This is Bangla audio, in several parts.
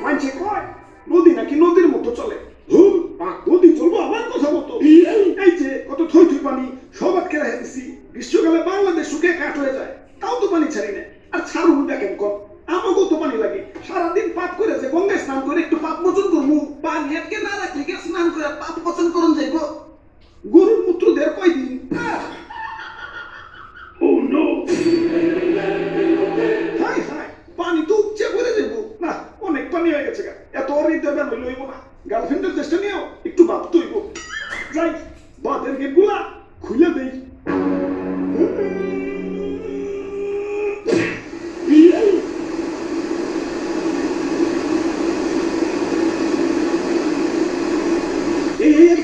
মানছে কয় নদী নাকি নদীর মতো চলে। নদী চলবো আমার কথা মতো। এই যে কত থই থই পানি সব আটকে রেখে দিছি। গ্রীষ্মকালে বাংলাদেশ শুকিয়ে কাঠ হয়ে যায়, তাও তো পানি ছাড়ি না। আর ছাড়ু দেখেন কম, আমাকেও তো পানি লাগে। সারাদিন পাপ করে যে গঙ্গায় স্নান করে একটু পাপ মোচন করবো, পানি আটকে না রাখলে কি স্নান করে পাপ মোচন করুন যাইব? গরুর মূত্র দেড় কয়দিন। হাই হাই, পানি তো উপচে পড়ে দেবো না। অনেক পানি হয়ে গেছে, এত হৃদয় বেন হইব না। গার্লফ্রেন্ডের চেষ্টা নিয়েও একটু ভাবতে হইব। যাই বাদের গেট গুলা খুলে দেই।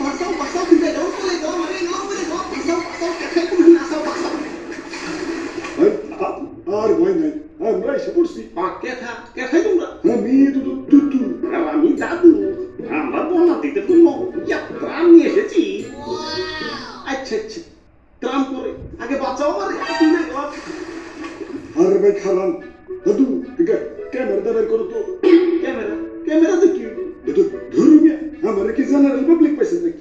বাঁচাও বাঁচাও, ফিরে যাও, চলে যাও, মানে করে যাও, বাঁচাও বাঁচাও, কেখাই তুমি নাচাও, বাঁচাও। আর ভয় নাই, আমরা এসে পড়ছি। কেখাই তোমরা? আমি তুতু, আর আমি দাদু। আমরা বন্যা দিতে তো ত্রাণ নিয়ে এসেছি। আচ্ছা আচ্ছা, ত্রাণ করে আগে বাঁচাও আমারে। আরে ভাই খারান দাদু, ক্যামেরাটা বের করো তো। ক্যামেরা? ক্যামেরা দেখি ধরু গিয়া আমার কি জেনারেল পাবলিক পাইছে নাকি?